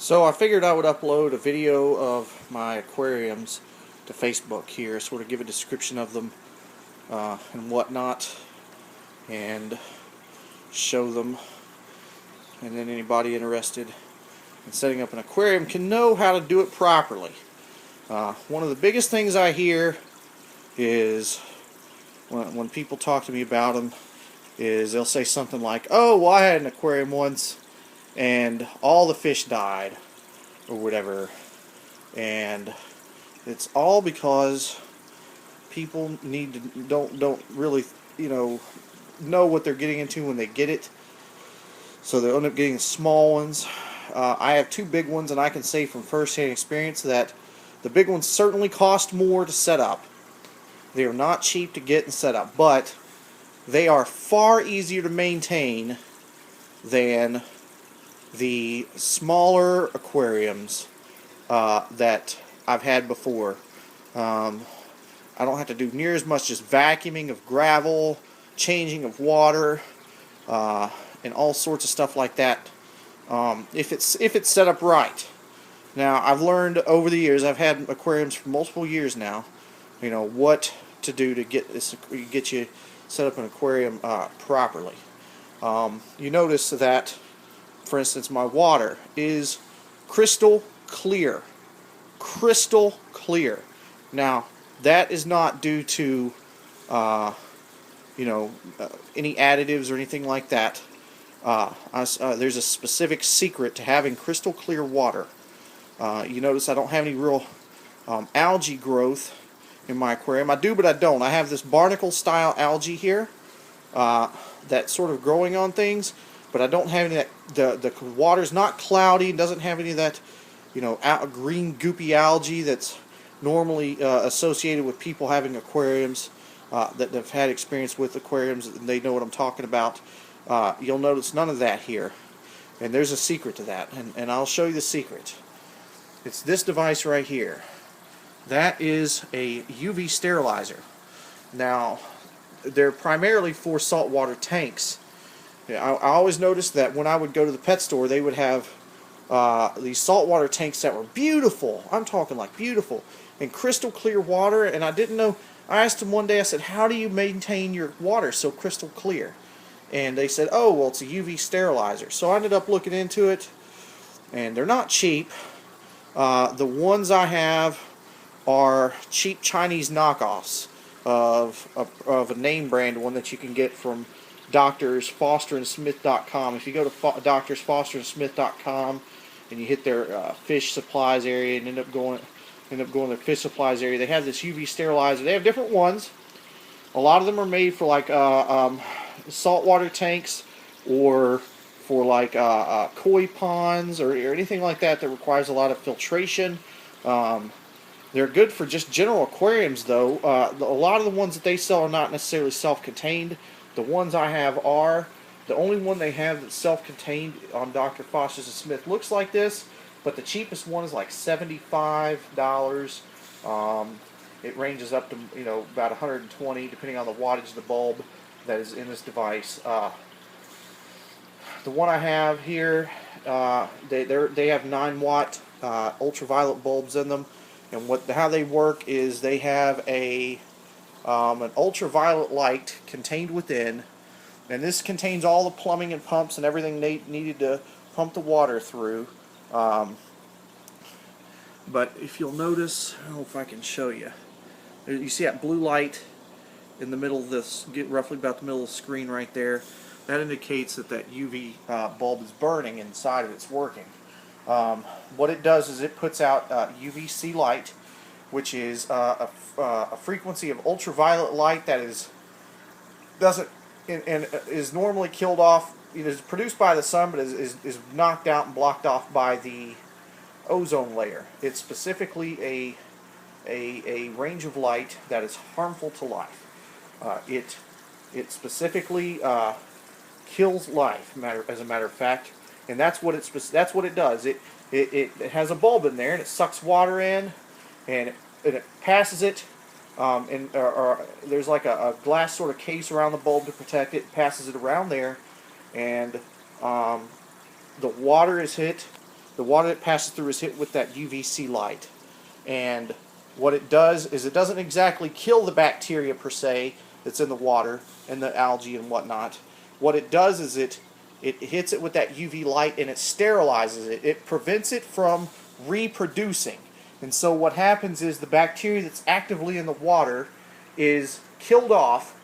So I figured I would upload a video of my aquariums to Facebook here, sort of give a description of them and whatnot, and show them, and then anybody interested in setting up an aquarium can know how to do it properly. One of the biggest things I hear is when people talk to me about them is they'll say something like, "Oh, well, I had an aquarium once and all the fish died," or whatever. And it's all because people don't really know what they're getting into when they get it, so they end up getting small ones. I have two big ones, and I can say from first-hand experience that the big ones certainly cost more to set up. They are not cheap to get and set up, but they are far easier to maintain than the smaller aquariums that I've had before. I don't have to do near as much just vacuuming of gravel, changing of water, and all sorts of stuff like that. If it's set up right. Now, I've learned over the years. I've had aquariums for multiple years now. What to do to get you set up an aquarium properly. You notice that, for instance, my water is crystal clear. Crystal clear. Now, that is not due to any additives or anything like that. There's a specific secret to having crystal clear water. You notice I don't have any real algae growth in my aquarium. I do, but I don't. I have this barnacle style algae here that's sort of growing on things, but I don't have any of that. The water's not cloudy, doesn't have any of that green goopy algae that's normally associated with people having aquariums that have had experience with aquariums, and they know what I'm talking about. You'll notice none of that here, and there's a secret to that, and I'll show you the secret. It's this device right here. That is a UV sterilizer. Now, they're primarily for saltwater tanks. I always noticed that when I would go to the pet store, they would have these saltwater tanks that were beautiful. I'm talking like beautiful, and crystal clear water, and I didn't know. I asked them one day, I said, "How do you maintain your water so crystal clear?" And they said, "Oh, well, it's a UV sterilizer." So I ended up looking into it, and they're not cheap. The ones I have are cheap Chinese knockoffs of a name brand one that you can get from doctorsfosterandsmith.com. If you go to doctorsfosterandsmith.com and you hit their fish supplies area and end up going to their fish supplies area, they have this UV sterilizer. They have different ones. A lot of them are made for like saltwater tanks, or for like koi ponds, or anything like that requires a lot of filtration. They're good for just general aquariums, though. A lot of the ones that they sell are not necessarily self-contained. The ones I have are. The only one they have that's self-contained on Dr. Foster's and Smith looks like this, but the cheapest one is like $75. It ranges up to about $120, depending on the wattage of the bulb that is in this device. The one I have here, they have 9-watt ultraviolet bulbs in them. And how they work is they have an ultraviolet light contained within, and this contains all the plumbing and pumps and everything they needed to pump the water through. But if you'll notice, I don't know if I can show you. You see that blue light in the middle of this, roughly about the middle of the screen right there. That indicates that UV bulb is burning inside of it's working. What it does is it puts out UVC light, which is a frequency of ultraviolet light that is normally killed off. Is produced by the sun, but is knocked out and blocked off by the ozone layer. It's specifically a range of light that is harmful to life. It specifically kills life, as a matter of fact. And that's what it does. It has a bulb in there, and it sucks water in, and it passes it. There's like a glass sort of case around the bulb to protect it. Passes it around there, and the water is hit the water that passes through is hit with that UVC light. And what it does is it doesn't exactly kill the bacteria per se that's in the water and the algae and whatnot. What it does is it hits it with that UV light and it sterilizes it. It prevents it from reproducing. And so what happens is the bacteria that's actively in the water is killed off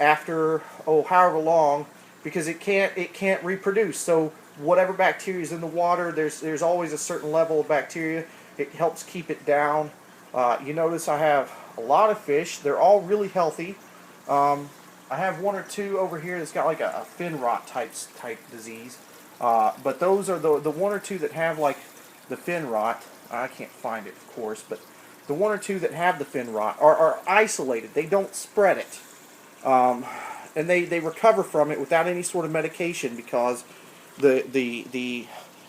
after however long, because it can't reproduce. So whatever bacteria is in the water, there's always a certain level of bacteria. It helps keep it down. You notice I have a lot of fish. They're all really healthy. I have one or two over here that's got like a fin rot type disease. But those are the one or two that have like the fin rot. I can't find it, of course, but the one or two that have the fin rot are isolated. They don't spread it. And they recover from it without any sort of medication, because the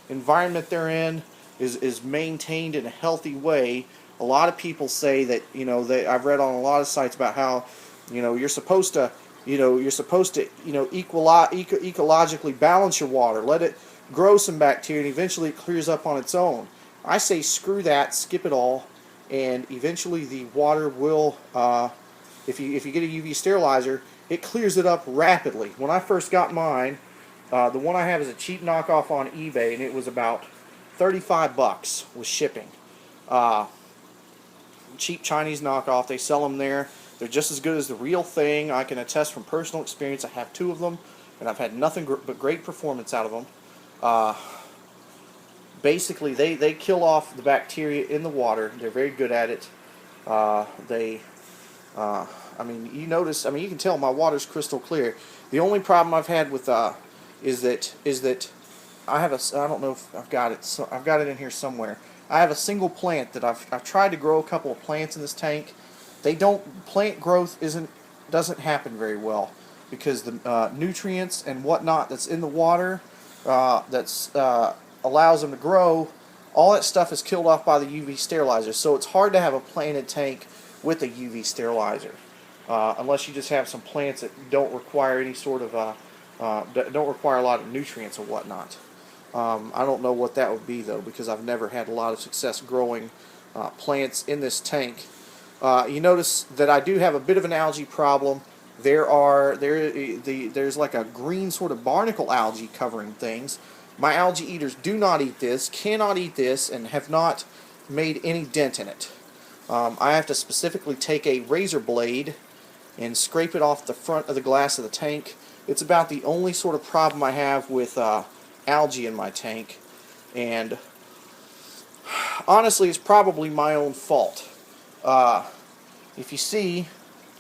environment they're in is maintained in a healthy way. A lot of people say that, I've read on a lot of sites about how, you're supposed to ecologically balance your water, let it grow some bacteria, and eventually it clears up on its own. I say screw that, skip it all, and eventually the water will, if you get a UV sterilizer, it clears it up rapidly. When I first got mine, the one I have is a cheap knockoff on eBay, and it was about $35 with shipping. Cheap Chinese knockoff. They sell them there. They're just as good as the real thing. I can attest from personal experience. I have two of them, and I've had nothing but great performance out of them. Basically, they kill off the bacteria in the water. They're very good at it. You notice. You can tell my water's crystal clear. The only problem I've had with is that I have I don't know if I've got it. So I've got it in here somewhere. I have a single plant that I've tried to grow a couple of plants in this tank. Plant growth doesn't happen very well, because the nutrients and whatnot that's in the water allows them to grow, all that stuff is killed off by the UV sterilizer. So it's hard to have a planted tank with a UV sterilizer, unless you just have some plants that don't require any sort of don't require a lot of nutrients or whatnot. I don't know what that would be though, because I've never had a lot of success growing plants in this tank. You notice that I do have a bit of an algae problem. There's like a green sort of barnacle algae covering things. My algae eaters do not eat this, cannot eat this, and have not made any dent in it. I have to specifically take a razor blade and scrape it off the front of the glass of the tank. It's about the only sort of problem I have with algae in my tank, and honestly, it's probably my own fault. If you see,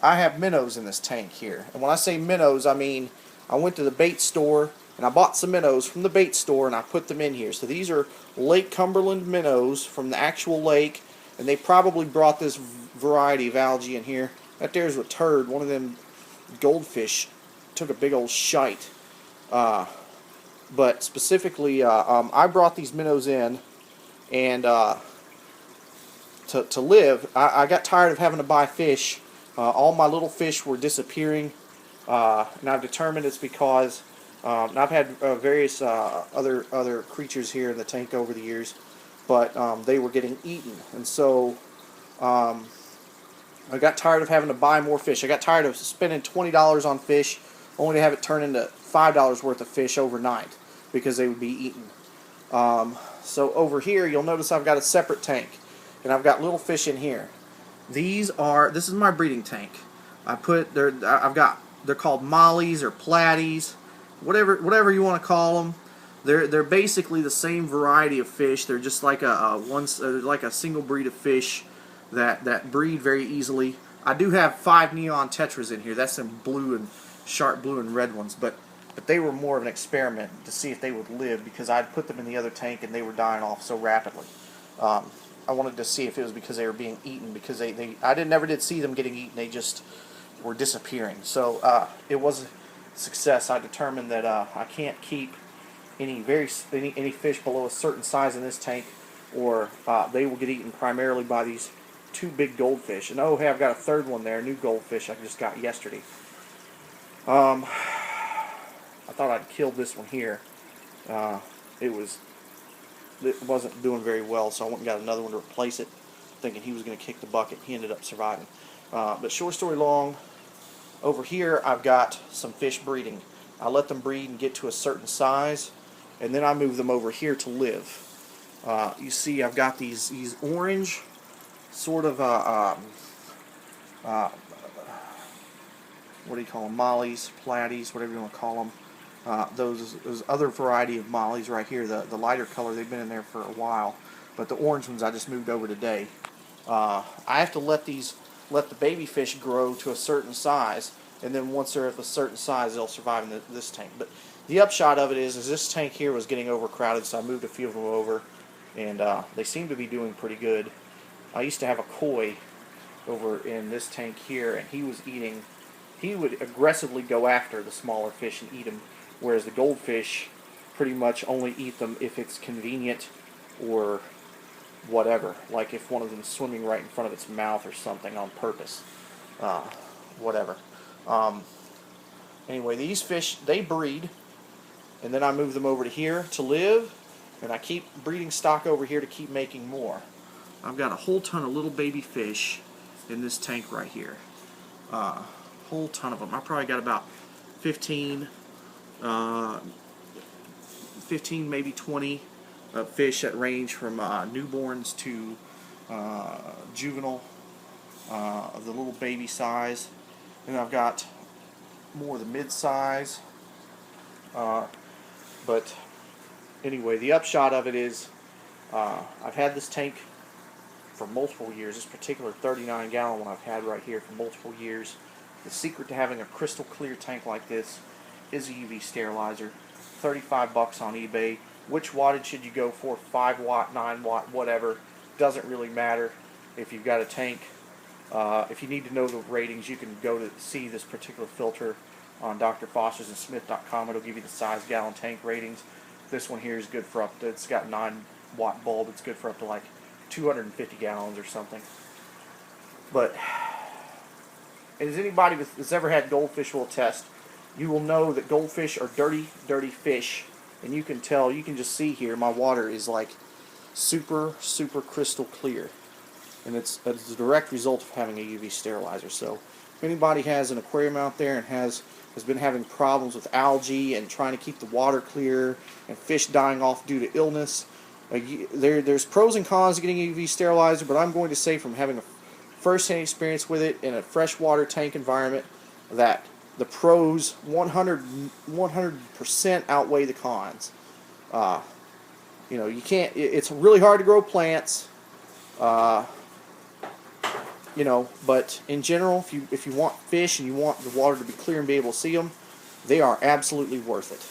I have minnows in this tank here, and when I say minnows, I mean I went to the bait store and I bought some minnows from the bait store and I put them in here. So these are Lake Cumberland minnows from the actual lake, and they probably brought this variety of algae in here. That there's a turd. One of them goldfish took a big old shite. But specifically, I brought these minnows in, and to live, I got tired of having to buy fish. All my little fish were disappearing, and I've determined it's because and I've had various other creatures here in the tank over the years, but they were getting eaten, and so I got tired of having to buy more fish. I got tired of spending $20 on fish only to have it turn into $5 worth of fish overnight because they would be eaten. So over here, you'll notice I've got a separate tank, and I've got little fish in here. This is my breeding tank. They're called mollies or platies, whatever you want to call them. They're basically the same variety of fish. They're just like a single breed of fish that breed very easily. I do have 5 neon tetras in here. That's some sharp blue and red ones, but they were more of an experiment to see if they would live, because I'd put them in the other tank and they were dying off so rapidly. I wanted to see if it was because they were being eaten, because I never did see them getting eaten. They just were disappearing. So it was a success. I determined that I can't keep any fish below a certain size in this tank, or they will get eaten primarily by these 2 big goldfish. And hey, I've got a third one there, a new goldfish I just got yesterday. I thought I'd killed this one here. It was it wasn't doing very well, so I went and got another one to replace it, thinking he was going to kick the bucket. He ended up surviving. But short story long, over here I've got some fish breeding. I let them breed and get to a certain size, and then I move them over here to live. You see I've got these orange sort of what do you call them, mollies, platies, whatever you want to call them. Those other variety of mollies right here, the lighter color, they've been in there for a while, but the orange ones I just moved over today. I have to let the baby fish grow to a certain size, and then once they're at a certain size, they'll survive in this tank. But the upshot of it is this tank here was getting overcrowded, so I moved a few of them over, and they seem to be doing pretty good. I used to have a koi over in this tank here, and he would aggressively go after the smaller fish and eat them, whereas the goldfish pretty much only eat them if it's convenient or whatever, like if one of them is swimming right in front of its mouth or something on purpose, whatever. Anyway, these fish, they breed, and then I move them over to here to live, and I keep breeding stock over here to keep making more. I've got a whole ton of little baby fish in this tank right here. Whole ton of them. I probably got about 15 maybe 20 fish that range from newborns to juvenile, of the little baby size. And I've got more of the mid-size. But anyway, the upshot of it is I've had this tank for multiple years. This particular 39-gallon one I've had right here for multiple years. The secret to having a crystal clear tank like this is a UV sterilizer. 35 bucks on eBay. Which wattage should you go for? 5 watt, 9 watt, whatever. Doesn't really matter if you've got a tank. If you need to know the ratings, you can go to see this particular filter on drfostersandsmith.com. It'll give you the size gallon tank ratings. This one here is good for up to, it's got 9 watt bulb. It's good for up to like 250 gallons or something. But as anybody that's ever had goldfish will attest, you will know that goldfish are dirty, dirty fish. And you can tell, you can just see here, my water is like super, super crystal clear. And it's a direct result of having a UV sterilizer. So if anybody has an aquarium out there and has been having problems with algae and trying to keep the water clear and fish dying off due to illness, there's pros and cons to getting a UV sterilizer, but I'm going to say from having a first-hand experience with it in a freshwater tank environment that the pros 100% outweigh the cons. You know, you can't. It's really hard to grow plants. You know, but in general, if you want fish and you want the water to be clear and be able to see them, they are absolutely worth it.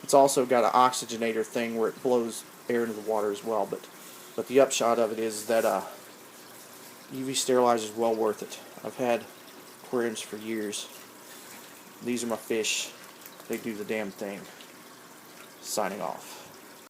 It's also got an oxygenator thing where it blows air into the water as well. But the upshot of it is that UV sterilizer is well worth it. I've had aquariums for years. These are my fish. They do the damn thing. Signing off.